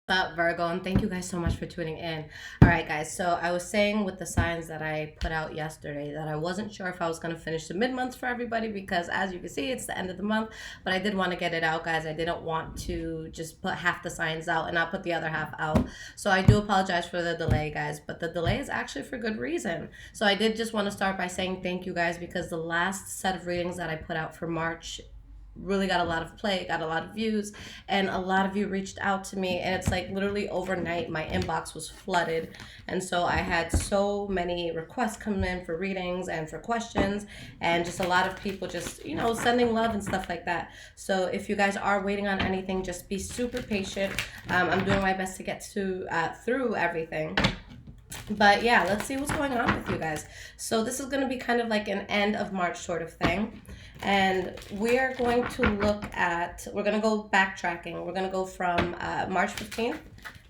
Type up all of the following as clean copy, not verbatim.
What's up, Virgo? And thank you guys so much for tuning in. All right, guys. So I was saying with the signs that I put out yesterday that I wasn't sure if I was going to finish the mid-month for everybody because, as you can see, it's the end of the month. But I did want to get it out, guys. I didn't want to just put half the signs out and not put the other half out. So I do apologize for the delay, guys. But the delay is actually for good reason. So I did just want to start by saying thank you, guys, because the last set of readings that I put out for March really got a lot of play, got a lot of views, and a lot of you reached out to me, and it's like literally overnight my inbox was flooded. And so I had so many requests coming in for readings and for questions, and just a lot of people just, sending love and stuff like that. So if you guys are waiting on anything, just be super patient. I'm doing my best to get to through everything. But yeah, let's see what's going on with you guys. So this is going to be kind of like an end of March sort of thing. And we're going to we're going to go backtracking. We're going to go from March 15th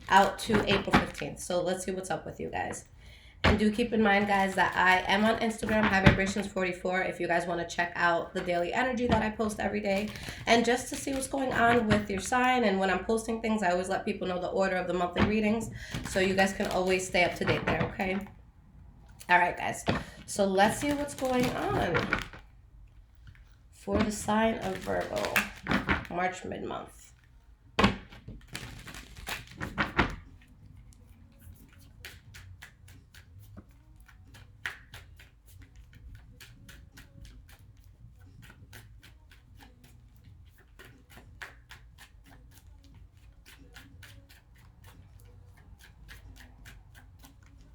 out to April 15th. So let's see what's up with you guys. And do keep in mind, guys, that I am on Instagram, High Vibrations 44, if you guys want to check out the daily energy that I post every day. And just to see what's going on with your sign. And when I'm posting things, I always let people know the order of the monthly readings. So you guys can always stay up to date there, okay? All right, guys. So let's see what's going on for the sign of Virgo, March mid-month.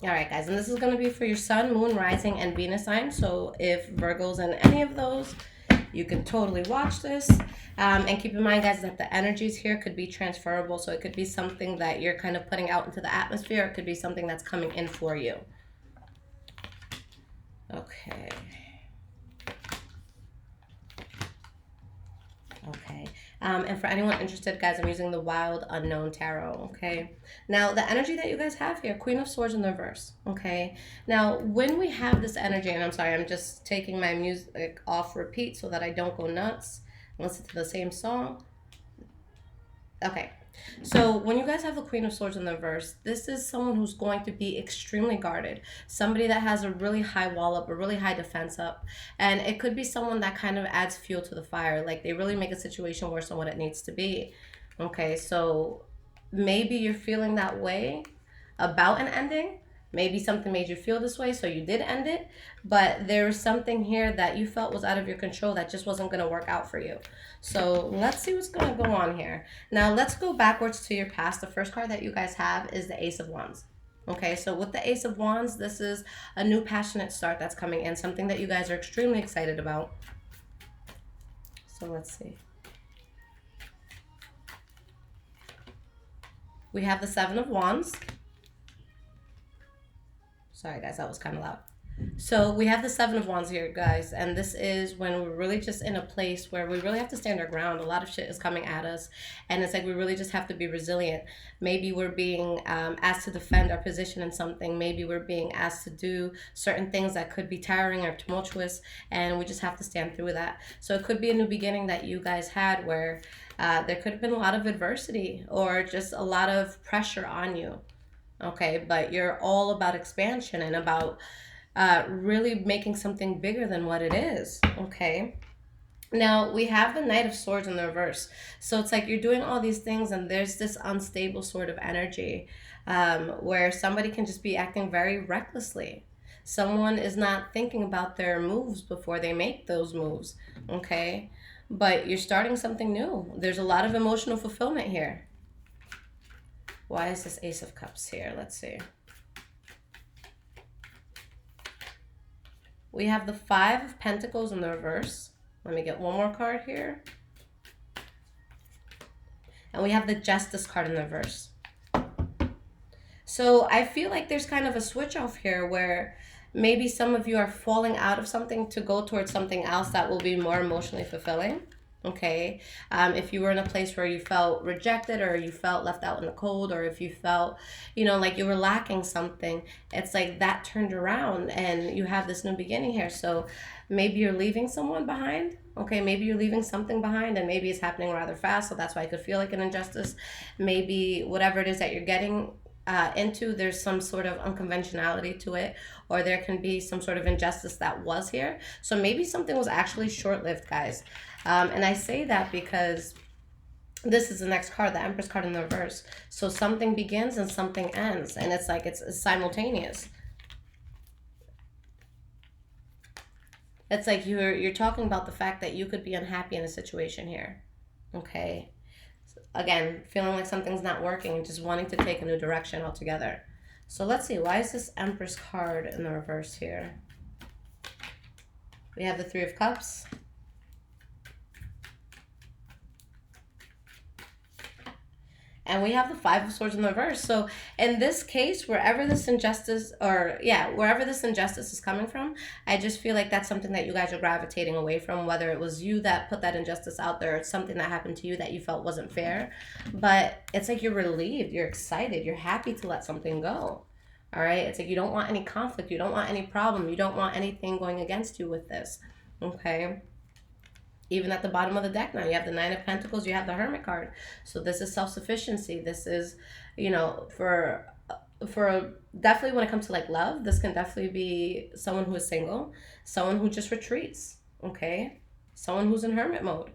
All right, guys, and this is going to be for your Sun, Moon, Rising, and Venus sign. So if Virgo's in any of those, you can totally watch this. And keep in mind, guys, that the energies here could be transferable. So it could be something that you're kind of putting out into the atmosphere. It could be something that's coming in for you. Okay. Okay. And for anyone interested, guys, I'm using the Wild Unknown Tarot, okay? Now, the energy that you guys have here, Queen of Swords in the reverse, okay? Now, when we have this energy, and I'm sorry, I'm just taking my music off repeat so that I don't go nuts and listen to the same song. Okay. So when you guys have the Queen of Swords in the reverse, this is someone who's going to be extremely guarded. Somebody that has a really high wall up, a really high defense up. And it could be someone that kind of adds fuel to the fire. Like they really make a situation worse than what it needs to be. Okay, so maybe you're feeling that way about an ending. Maybe something made you feel this way, so you did end it. But there's something here that you felt was out of your control that just wasn't going to work out for you. So let's see what's going to go on here. Now, let's go backwards to your past. The first card that you guys have is the Ace of Wands. Okay, so with the Ace of Wands, this is a new passionate start that's coming in, something that you guys are extremely excited about. So let's see. We have the Seven of Wands. Sorry, guys, that was kind of loud. So we have the Seven of Wands here, guys, and this is when we're really just in a place where we really have to stand our ground. A lot of shit is coming at us, and it's like we really just have to be resilient. Maybe we're being asked to defend our position in something. Maybe we're being asked to do certain things that could be tiring or tumultuous, and we just have to stand through that. So it could be a new beginning that you guys had where there could have been a lot of adversity or just a lot of pressure on you. Okay, but you're all about expansion and about really making something bigger than what it is. Okay. Now we have the Knight of Swords in the reverse. So it's like you're doing all these things and there's this unstable sort of energy where somebody can just be acting very recklessly. Someone is not thinking about their moves before they make those moves. Okay. But you're starting something new. There's a lot of emotional fulfillment here. Why is this Ace of Cups here? Let's see. We have the Five of Pentacles in the reverse. Let me get one more card here. And we have the Justice card in the reverse. So I feel like there's kind of a switch off here where maybe some of you are falling out of something to go towards something else that will be more emotionally fulfilling. Okay, if you were in a place where you felt rejected, or you felt left out in the cold, or if you felt, like you were lacking something, it's like that turned around and you have this new beginning here. So maybe you're leaving someone behind. Okay, maybe you're leaving something behind, and maybe it's happening rather fast, so that's why it could feel like an injustice. Maybe whatever it is that you're getting into, there's some sort of unconventionality to it, or there can be some sort of injustice that was here. So maybe something was actually short-lived, guys. And I say that because this is the next card, the Empress card in the reverse. So something begins and something ends, and it's like it's simultaneous. It's like you're talking about the fact that you could be unhappy in a situation here. Okay. Again, feeling like something's not working and just wanting to take a new direction altogether. So let's see, why is this Empress card in the reverse here? We have the Three of Cups. And we have the Five of Swords in the reverse. So in this case, wherever this injustice is coming from, I just feel like that's something that you guys are gravitating away from, whether it was you that put that injustice out there, or it's something that happened to you that you felt wasn't fair. But it's like you're relieved, you're excited, you're happy to let something go. All right? It's like you don't want any conflict, you don't want any problem, you don't want anything going against you with this. Okay? Even at the bottom of the deck now, you have the Nine of Pentacles, you have the Hermit card. So this is self-sufficiency. This is, for definitely when it comes to like love, this can definitely be someone who is single, someone who just retreats, okay? Someone who's in hermit mode.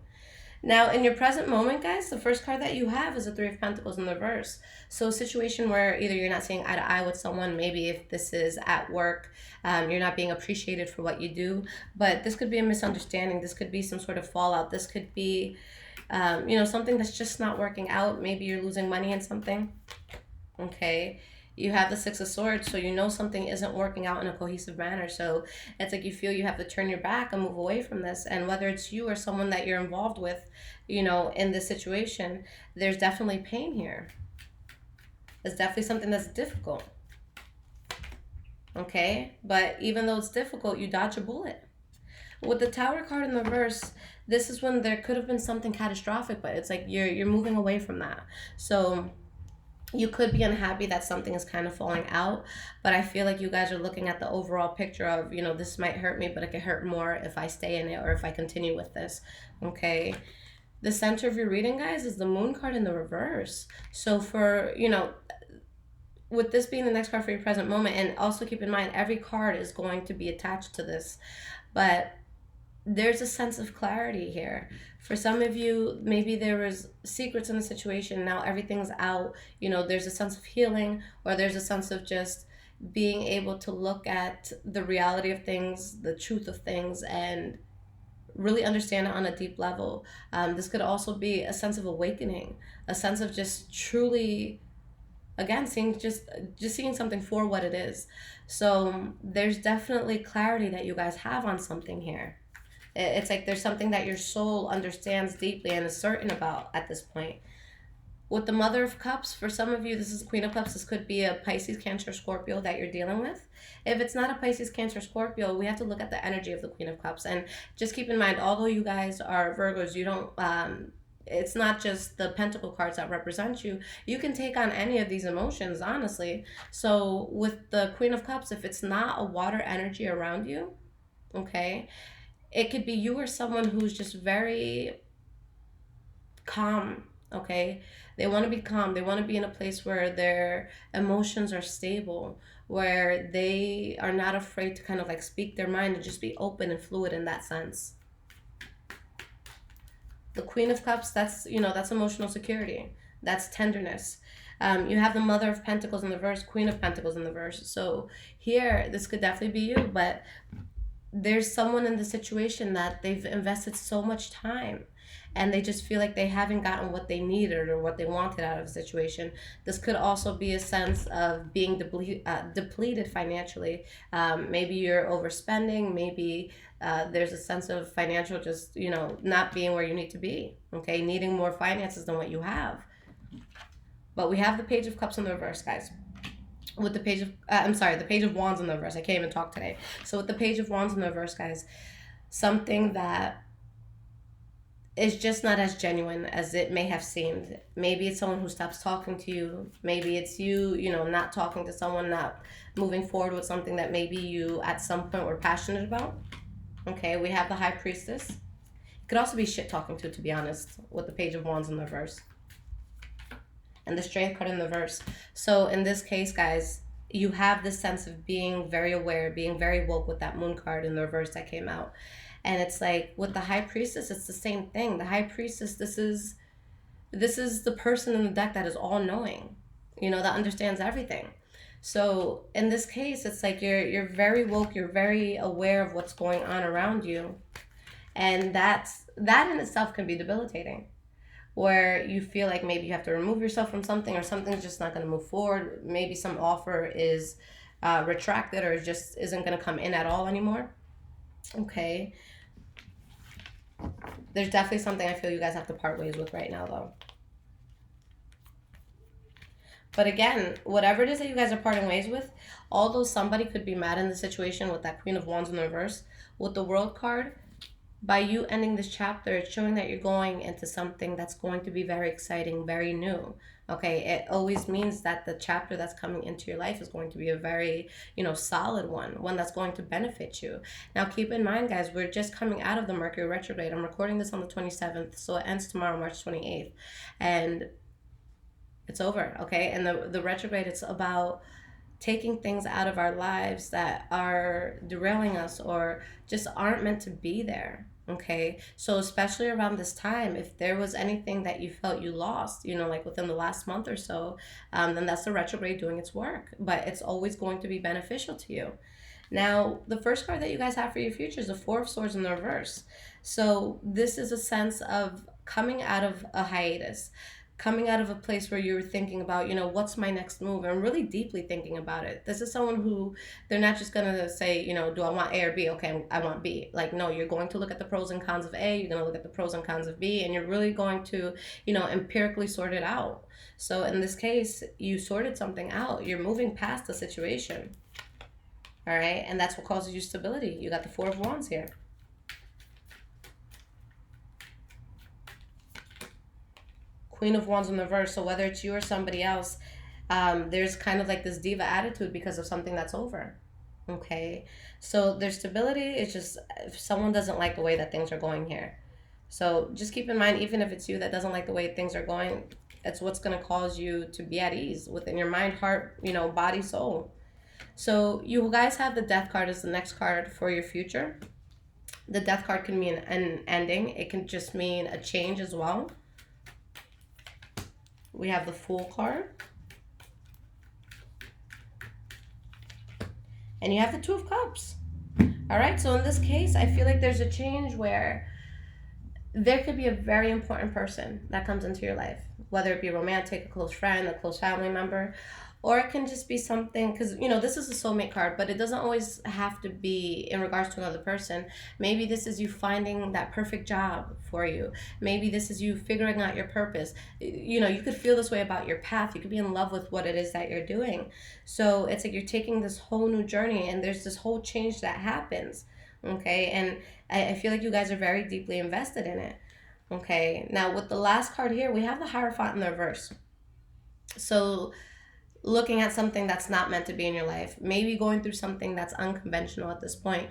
Now, in your present moment, guys, the first card that you have is the Three of Pentacles in the reverse. So a situation where either you're not seeing eye to eye with someone, maybe if this is at work, you're not being appreciated for what you do, but this could be a misunderstanding. This could be some sort of fallout. This could be, something that's just not working out. Maybe you're losing money in something, okay? You have the Six of Swords, so you know something isn't working out in a cohesive manner. So it's like you feel you have to turn your back and move away from this. And whether it's you or someone that you're involved with, in this situation, there's definitely pain here. It's definitely something that's difficult. Okay? But even though it's difficult, you dodge a bullet. With the Tower card in the reverse, this is when there could have been something catastrophic, but it's like you're moving away from that. So you could be unhappy that something is kind of falling out, but I feel like you guys are looking at the overall picture of, this might hurt me, but it could hurt more if I stay in it or if I continue with this, okay? The center of your reading, guys, is the Moon card in the reverse. So for, with this being the next card for your present moment, and also keep in mind, every card is going to be attached to this, but there's a sense of clarity here. For some of you, maybe there was secrets in the situation, now everything's out, there's a sense of healing, or there's a sense of just being able to look at the reality of things, the truth of things, and really understand it on a deep level. This could also be a sense of awakening, a sense of just truly, again, seeing just seeing something for what it is. So there's definitely clarity that you guys have on something here. It's like there's something that your soul understands deeply and is certain about at this point. With the Mother of Cups, for some of you, this is Queen of Cups. This could be a Pisces, Cancer, Scorpio that you're dealing with. If it's not a Pisces, Cancer, Scorpio, we have to look at the energy of the Queen of Cups. And just keep in mind, although you guys are Virgos, you don't... it's not just the pentacle cards that represent you. You can take on any of these emotions, honestly. So with the Queen of Cups, if it's not a water energy around you, okay, it could be you or someone who's just very calm, okay? They want to be calm. They want to be in a place where their emotions are stable, where they are not afraid to kind of like speak their mind and just be open and fluid in that sense. The Queen of Cups, that's emotional security. That's tenderness. You have the Mother of Pentacles in the reverse, Queen of Pentacles in the reverse. So here, this could definitely be you, but there's someone in the situation that they've invested so much time and they just feel like they haven't gotten what they needed or what they wanted out of a situation. This could also be a sense of being depleted financially. Maybe you're overspending. Maybe there's a sense of financial just, not being where you need to be, okay? Needing more finances than what you have. But we have the Page of Cups in the reverse, guys. With the Page of, the Page of Wands in the reverse. I can't even talk today. So with the Page of Wands in the reverse, guys, something that is just not as genuine as it may have seemed. Maybe it's someone who stops talking to you. Maybe it's you, not talking to someone, not moving forward with something that maybe you at some point were passionate about. Okay, we have the High Priestess. It could also be shit talking to be honest, with the Page of Wands in the reverse. And the Strength card in the reverse. So in this case, guys, you have this sense of being very aware, being very woke with that Moon card in the reverse that came out. And it's like with the High Priestess, it's the same thing. The High Priestess, this is the person in the deck that is all knowing, that understands everything. So in this case, it's like you're very woke, you're very aware of what's going on around you. And that in itself can be debilitating, where you feel like maybe you have to remove yourself from something, or something's just not going to move forward. Maybe some offer is retracted, or just isn't going to come in at all anymore. Okay. There's definitely something I feel you guys have to part ways with right now, though. But again, whatever it is that you guys are parting ways with, although somebody could be mad in the situation with that Queen of Wands in the reverse, with the World card, by you ending this chapter, it's showing that you're going into something that's going to be very exciting, very new. Okay, it always means that the chapter that's coming into your life is going to be a very, solid one that's going to benefit you. Now, keep in mind, guys, we're just coming out of the Mercury retrograde. I'm recording this on the 27th, so it ends tomorrow, March 28th. And it's over, okay? And the retrograde, it's about taking things out of our lives that are derailing us or just aren't meant to be there. Okay, so especially around this time, if there was anything that you felt you lost, like within the last month or so, then that's the retrograde doing its work. But it's always going to be beneficial to you. Now, the first card that you guys have for your future is the Four of Swords in the reverse. So this is a sense of coming out of a hiatus, coming out of a place where you're thinking about, what's my next move, and really deeply thinking about it. This is someone who, they're not just going to say, do I want A or B? Okay, I want B. Like, no, you're going to look at the pros and cons of A, you're going to look at the pros and cons of B, and you're really going to, empirically sort it out. So in this case, you sorted something out. You're moving past the situation. All right, and that's what causes you stability. You got the Four of Wands here. Queen of Wands in the reverse. So whether it's you or somebody else, there's kind of like this diva attitude because of something that's over. Okay, so there's stability. It's just if someone doesn't like the way that things are going here. So just keep in mind, even if it's you that doesn't like the way things are going, it's what's going to cause you to be at ease within your mind, heart, body, soul. So you guys have the Death card as the next card for your future. The Death card can mean an ending. It can just mean a change as well. We have the Fool card. And you have the Two of Cups. All right, so in this case, I feel like there's a change where there could be a very important person that comes into your life, whether it be romantic, a close friend, a close family member, or it can just be something, because, this is a soulmate card, but it doesn't always have to be in regards to another person. Maybe this is you finding that perfect job for you. Maybe this is you figuring out your purpose. You could feel this way about your path. You could be in love with what it is that you're doing. So it's like you're taking this whole new journey, and there's this whole change that happens. Okay, and I feel like you guys are very deeply invested in it. Okay, now with the last card here, we have the Hierophant in the reverse. So looking at something that's not meant to be in your life, maybe going through something that's unconventional at this point.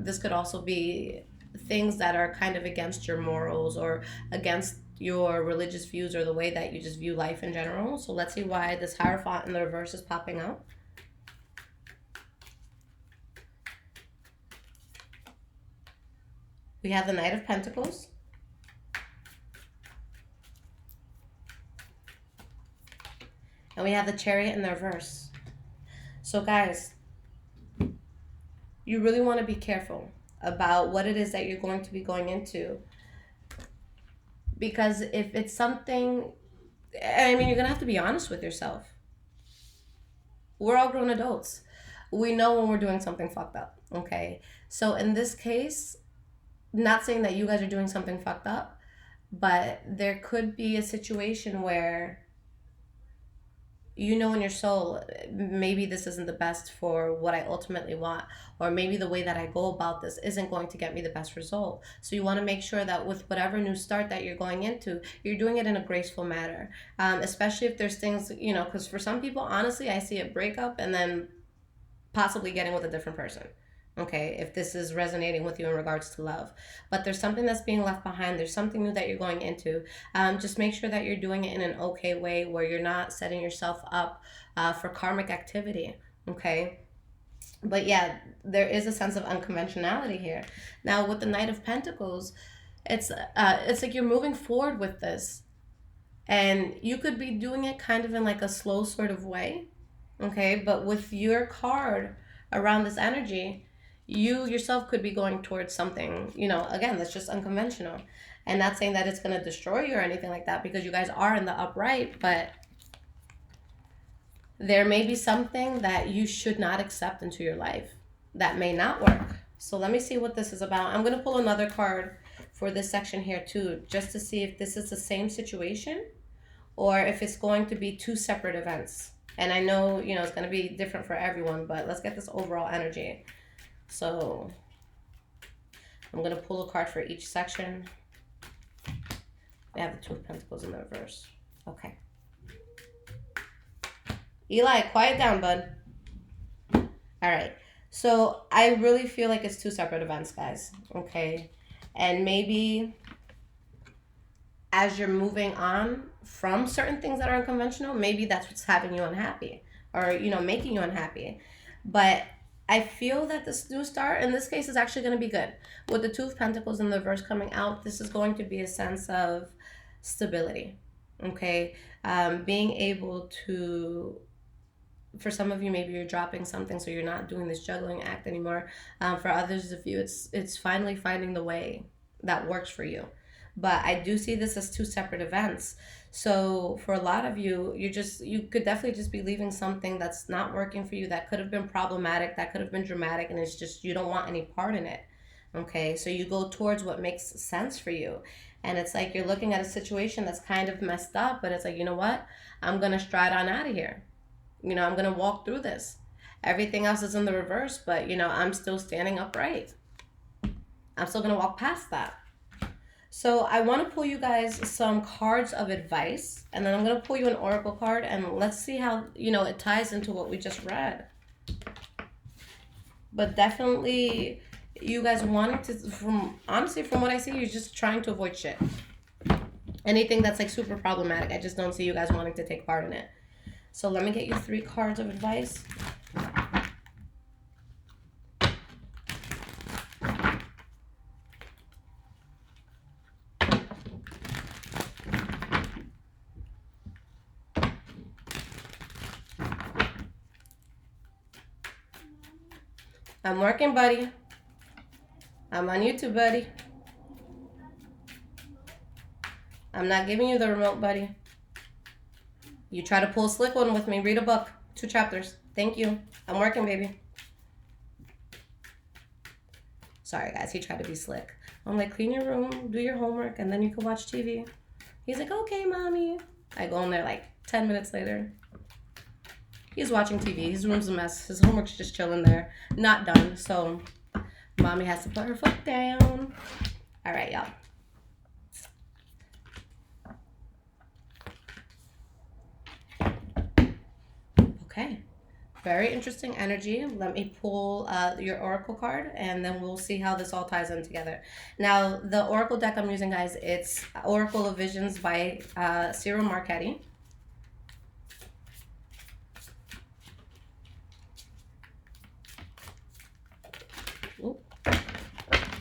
This could also be things that are kind of against your morals or against your religious views or the way that you just view life in general. So let's see why this Hierophant in the reverse is popping out. We have the Knight of Pentacles. And we have the Chariot in the reverse. So guys, you really want to be careful about what it is that you're going to be going into. Because if it's something, you're going to have to be honest with yourself. We're all grown adults. We know when we're doing something fucked up, okay? So in this case, not saying that you guys are doing something fucked up, but there could be a situation where you know in your soul, maybe this isn't the best for what I ultimately want, or maybe the way that I go about this isn't going to get me the best result. So you want to make sure that with whatever new start that you're going into, you're doing it in a graceful manner. Especially if there's things, because for some people, honestly, I see a breakup and then possibly getting with a different person. Okay, if this is resonating with you in regards to love, but there's something that's being left behind, there's something new that you're going into. Just make sure that you're doing it in an okay way where you're not setting yourself up for karmic activity. Okay, but yeah, there is a sense of unconventionality here. Now with the Knight of Pentacles, it's like you're moving forward with this, and you could be doing it kind of in like a slow sort of way. Okay, but with your card around this energy, you yourself could be going towards something, again, that's just unconventional. And not saying that it's going to destroy you or anything like that, because you guys are in the upright, but there may be something that you should not accept into your life that may not work. So let me see what this is about. I'm going to pull another card for this section here too, just to see if this is the same situation or if it's going to be two separate events. And I know, it's going to be different for everyone, but let's get this overall energy. So I'm going to pull a card for each section. We have the Two of Pentacles in the reverse. Okay. Eli, quiet down, bud. All right. So I really feel like it's two separate events, guys. Okay. And maybe as you're moving on from certain things that are unconventional, maybe that's what's having you unhappy or, making you unhappy. But I feel that this new start, in this case, is actually going to be good. With the Two of Pentacles in the reverse coming out, this is going to be a sense of stability, okay? Being able to, for some of you, maybe you're dropping something, so you're not doing this juggling act anymore. For others of you, it's finally finding the way that works for you. But I do see this as two separate events. So for a lot of you, you could definitely just be leaving something that's not working for you, that could have been problematic, that could have been dramatic, and it's just you don't want any part in it. Okay, so you go towards what makes sense for you. And it's like you're looking at a situation that's kind of messed up, but it's like, you know what? I'm going to stride on out of here. I'm going to walk through this. Everything else is in the reverse, but, I'm still standing upright. I'm still going to walk past that. So I want to pull you guys some cards of advice, and then I'm going to pull you an oracle card, and let's see how, it ties into what we just read. But definitely, you guys wanting to, honestly, from what I see, you're just trying to avoid shit. Anything that's like super problematic, I just don't see you guys wanting to take part in it. So let me get you 3 cards of advice. I'm working, buddy. I'm on YouTube, buddy. I'm not giving you the remote, buddy. You try to pull a slick one with me. Read a book. 2 chapters. Thank you. I'm working, baby. Sorry, guys. He tried to be slick. I'm like, clean your room, do your homework, and then you can watch TV. He's like, okay, mommy. I go in there like 10 minutes later. He's watching TV. His room's a mess. His homework's just chilling there. Not done. So mommy has to put her foot down. All right, y'all. Okay. Very interesting energy. Let me pull your oracle card, and then we'll see how this all ties in together. Now, the oracle deck I'm using, guys, it's Oracle of Visions by Cyril Marchetti.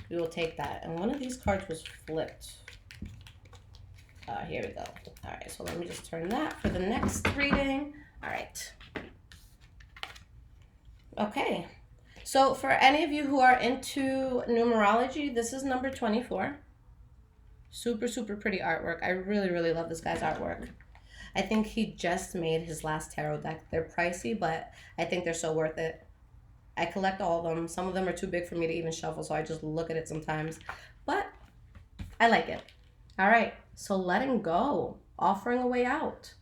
We will take that. And one of these cards was flipped. Here we go. All right, so let me just turn that for the next reading. All right. Okay. So for any of you who are into numerology, this is number 24. Super, super pretty artwork. I really, really love this guy's artwork. I think he just made his last tarot deck. They're pricey, but I think they're so worth it. I collect all of them. Some of them are too big for me to even shuffle, so I just look at it sometimes. But I like it. All right, so letting go, offering a way out.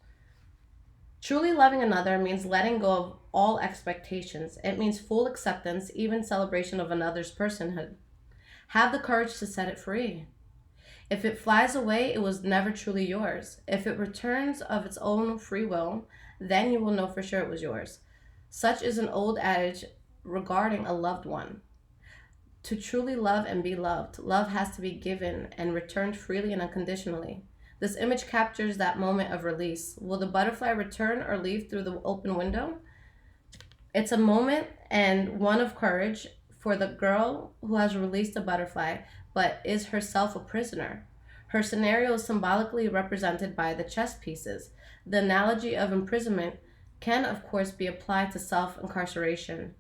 Truly loving another means letting go of all expectations. It means full acceptance, even celebration of another's personhood. Have the courage to set it free. If it flies away, it was never truly yours. If it returns of its own free will, then you will know for sure it was yours. Such is an old adage regarding a loved one. To truly love and be loved, love has to be given and returned freely and unconditionally. This image captures that moment of release. Will the butterfly return or leave through the open window? It's a moment and one of courage for the girl who has released a butterfly but is herself a prisoner. Her scenario is symbolically represented by the chess pieces. The analogy of imprisonment can, of course, be applied to self incarceration.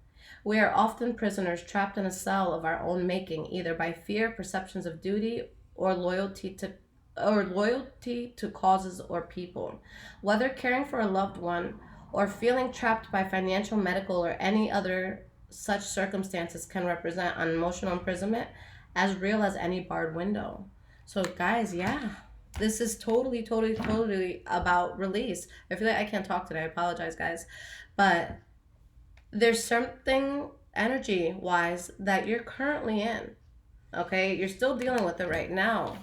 We are often prisoners trapped in a cell of our own making, either by fear, perceptions of duty, or loyalty to causes or people. Whether caring for a loved one or feeling trapped by financial, medical, or any other such circumstances can represent an emotional imprisonment as real as any barred window. So, guys, yeah, this is totally about release. I feel like I can't talk today. I apologize, guys. But there's something energy wise that you're currently in. Okay? You're still dealing with it right now.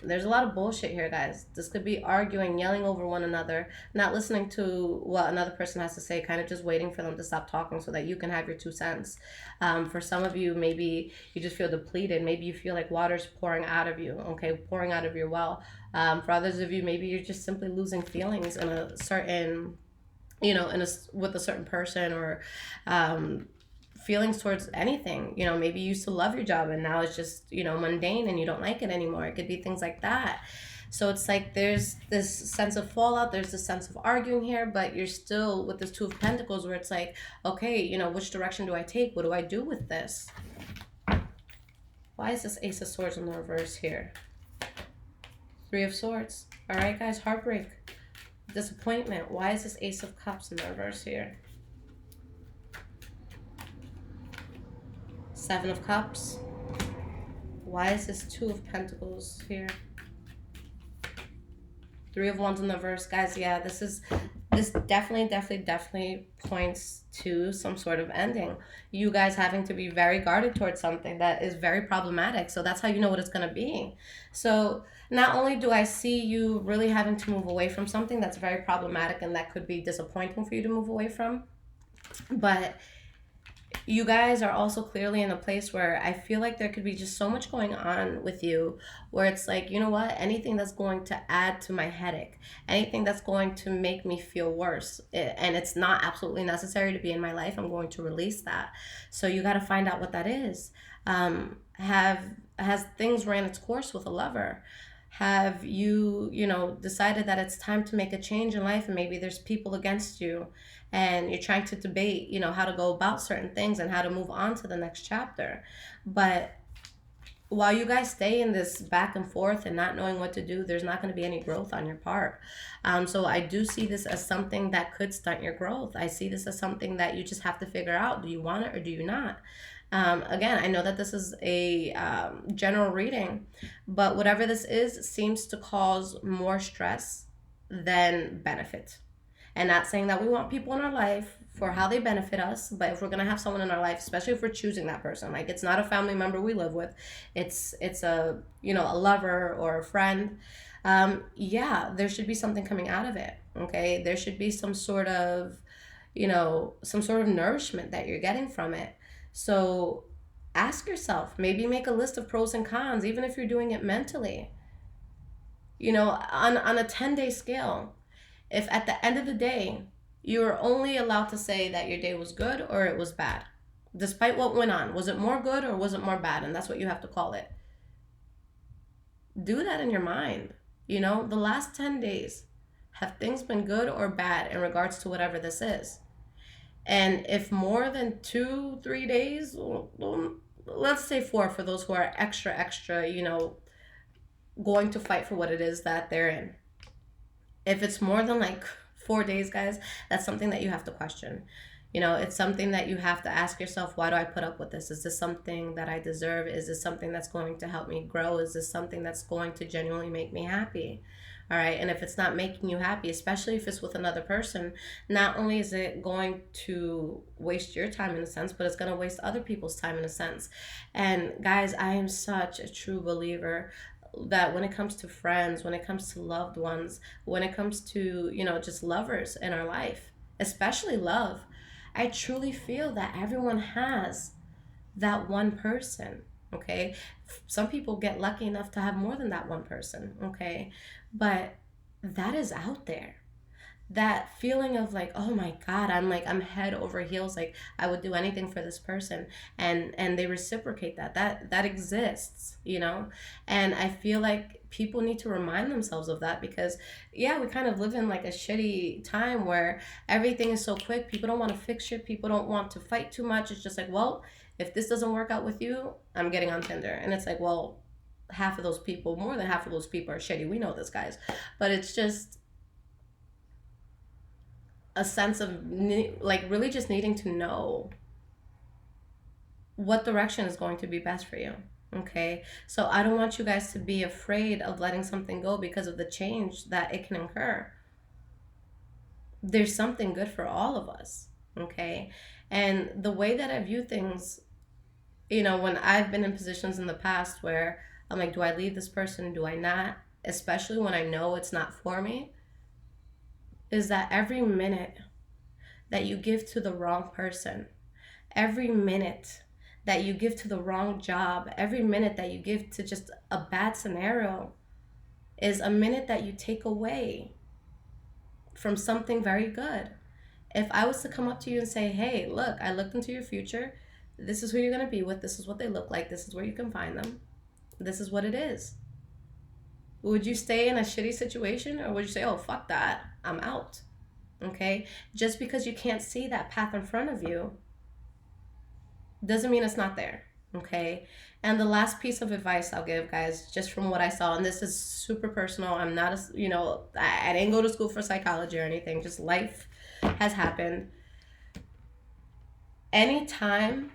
There's a lot of bullshit here, guys. This could be arguing, yelling over one another, not listening to what another person has to say, kind of just waiting for them to stop talking so that you can have your 2 cents. For some of you, maybe you just feel depleted. Maybe you feel like water's pouring out of you, okay, pouring out of your well. For others of you, maybe you're just simply losing feelings in a certain, with a certain person, or feelings towards anything. Maybe you used to love your job and now it's just, mundane and you don't like it anymore. It could be things like that. So it's like there's this sense of fallout, there's this sense of arguing here, but you're still with this Two of Pentacles where it's like, okay, which direction do I take? What do I do with this? Why is this Ace of Swords in the reverse here? Three of Swords. All right, guys, heartbreak, disappointment. Why is this Ace of Cups in the reverse here? Seven of Cups. Why is this Two of Pentacles here? Three of Wands in the reverse. Guys, yeah, this definitely points to some sort of ending. You guys having to be very guarded towards something that is very problematic. So that's how you know what it's going to be. So not only do I see you really having to move away from something that's very problematic and that could be disappointing for you to move away from, but you guys are also clearly in a place where I feel like there could be just so much going on with you where it's like, you know what, anything that's going to add to my headache, anything that's going to make me feel worse, and it's not absolutely necessary to be in my life, I'm going to release that. So you got to find out what that is. Has things ran its course with a lover? Have you, decided that it's time to make a change in life and maybe there's people against you and you're trying to debate, how to go about certain things and how to move on to the next chapter. But while you guys stay in this back and forth and not knowing what to do, there's not going to be any growth on your part. So I do see this as something that could stunt your growth. I see this as something that you just have to figure out. Do you want it or do you not? Again, I know that this is a general reading, but whatever this is seems to cause more stress than benefit. And not saying that we want people in our life for how they benefit us, but if we're going to have someone in our life, especially if we're choosing that person, like it's not a family member we live with, it's a, a lover or a friend. Yeah, there should be something coming out of it. Okay. There should be some sort of nourishment that you're getting from it. So ask yourself, maybe make a list of pros and cons, even if you're doing it mentally, on a 10-day scale. If at the end of the day, you're only allowed to say that your day was good or it was bad, despite what went on, was it more good or was it more bad? And that's what you have to call it. Do that in your mind. The last 10 days, have things been good or bad in regards to whatever this is? And if more than 2-3 days, let's say 4 for those who are extra, going to fight for what it is that they're in. If it's more than 4 days, guys, that's something that you have to question. It's something that you have to ask yourself, why do I put up with this? Is this something that I deserve? Is this something that's going to help me grow? Is this something that's going to genuinely make me happy? All right. And if it's not making you happy, especially if it's with another person, not only is it going to waste your time in a sense, but it's going to waste other people's time in a sense. And guys, I am such a true believer that when it comes to friends, when it comes to loved ones, when it comes to, just lovers in our life, especially love, I truly feel that everyone has that one person. Okay. Some people get lucky enough to have more than that one person. Okay. But that is out there. That feeling of like, oh my God, I'm head over heels, like I would do anything for this person, and they reciprocate that exists. And I feel like people need to remind themselves of that, because yeah, we kind of live in like a shitty time where everything is so quick. People don't want to fix shit. People don't want to fight too much. It's just like, well, if this doesn't work out with you, I'm getting on Tinder. And it's like, well, half of those people, more than half of those people are shitty. We know this, guys. But it's just a sense of like really just needing to know what direction is going to be best for you. Okay. So I don't want you guys to be afraid of letting something go because of the change that it can incur. There's something good for all of us. Okay. And the way that I view things, when I've been in positions in the past where I'm like, do I leave this person? Do I not? Especially when I know it's not for me, is that every minute that you give to the wrong person, every minute that you give to the wrong job, every minute that you give to just a bad scenario is a minute that you take away from something very good. If I was to come up to you and say, hey, look, I looked into your future. This is who you're going to be with. This is what they look like. This is where you can find them. This is what it is. Would you stay in a shitty situation, or would you say, oh, fuck that, I'm out? Okay? Just because you can't see that path in front of you doesn't mean it's not there. Okay? And the last piece of advice I'll give, guys, just from what I saw, and this is super personal. I'm not I didn't go to school for psychology or anything. Just life has happened. Anytime,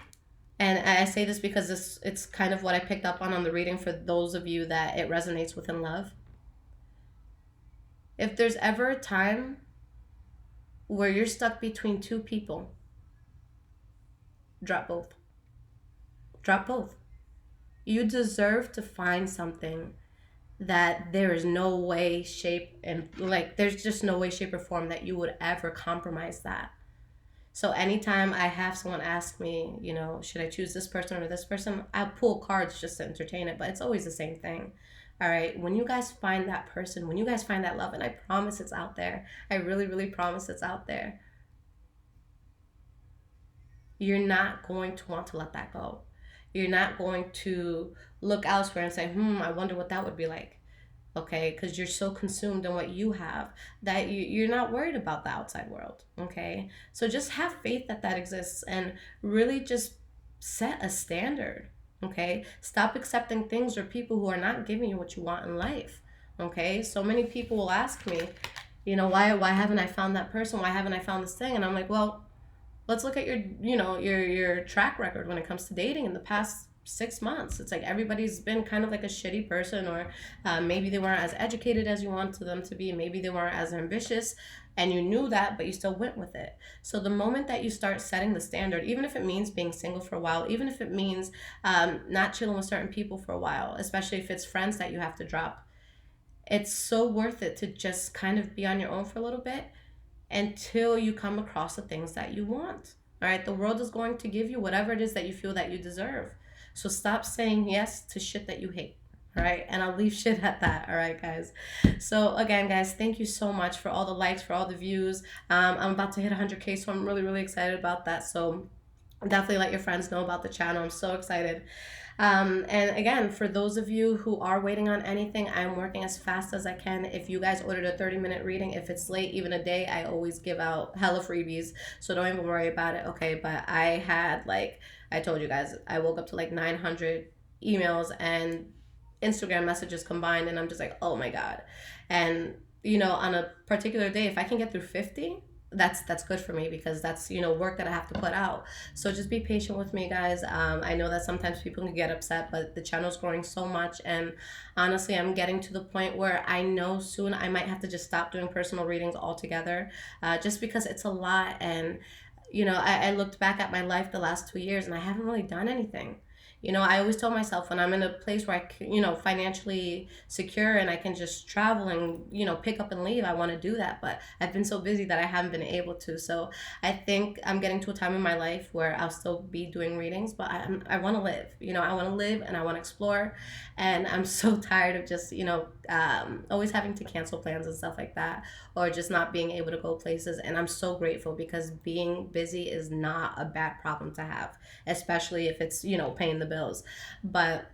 and I say this because it's kind of what I picked up on the reading for those of you that it resonates with in love. If there's ever a time where you're stuck between two people, drop both. Drop both. You deserve to find something that there is no way, shape, and there's just no way, shape, or form that you would ever compromise that. So anytime I have someone ask me, should I choose this person or this person, I pull cards just to entertain it, but it's always the same thing. All right. When you guys find that person, when you guys find that love, and I promise it's out there, I really, really promise it's out there, you're not going to want to let that go. You're not going to look elsewhere and say, I wonder what that would be like. Okay, because you're so consumed in what you have that you're not worried about the outside world. Okay, so just have faith that exists, and really just set a standard. Okay, stop accepting things or people who are not giving you what you want in life. Okay, so many people will ask me, why haven't I found that person? Why haven't I found this thing? And I'm like, well, let's look at your track record when it comes to dating in the past 6 months. It's like everybody's been kind of like a shitty person, or maybe they weren't as educated as you wanted them to be. Maybe they weren't as ambitious, and you knew that, but you still went with it. So the moment that you start setting the standard, even if it means being single for a while, even if it means not chilling with certain people for a while, especially if it's friends that you have to drop, it's so worth it to just kind of be on your own for a little bit until you come across the things that you want. All right, the world is going to give you whatever it is that you feel that you deserve. So stop saying yes to shit that you hate. All right. And I'll leave shit at that. All right, guys. So again, guys, thank you so much for all the likes, for all the views. I'm about to hit 100K, so I'm really, really excited about that. So definitely let your friends know about the channel. I'm so excited. And again, for those of you who are waiting on anything, I'm working as fast as I can. If you guys ordered a 30-minute reading, if it's late, even a day, I always give out hella freebies. So don't even worry about it. Okay. But I had I told you guys, I woke up to 900 emails and Instagram messages combined, and I'm just like, oh my God. And on a particular day, if I can get through 50, that's good for me, because that's, you know, work that I have to put out. So just be patient with me, guys. I know that sometimes people can get upset, but the channel's growing so much, and honestly, I'm getting to the point where I know soon I might have to just stop doing personal readings altogether, just because it's a lot. And you know, I looked back at my life the last 2 years, and I haven't really done anything. You know, I always tell myself, when I'm in a place where I can, you know, financially secure and I can just travel and, you know, pick up and leave, I want to do that. But I've been so busy that I haven't been able to. So I think I'm getting to a time in my life where I'll still be doing readings, but I want to live. You know, I want to live and I want to explore. And I'm so tired of just, you know, always having to cancel plans and stuff like that, or just not being able to go places. And I'm so grateful, because being busy is not a bad problem to have, especially if it's, you know, paying the bills. But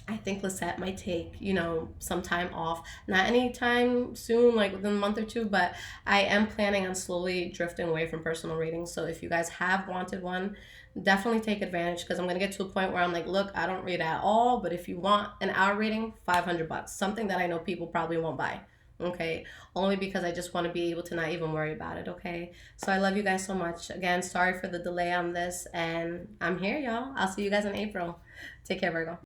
I think Lissette might take, you know, some time off. Not anytime soon, like within a month or two, but I am planning on slowly drifting away from personal readings. So if you guys have wanted one, definitely take advantage, because I'm going to get to a point where I'm like, look, I don't read at all, but if you want an hour reading, $500, something that I know people probably won't buy. Okay, only because I just want to be able to not even worry about it. Okay, so I love you guys so much. Again, sorry for the delay on this, and I'm here, y'all. I'll see you guys in April. Take care, Virgo.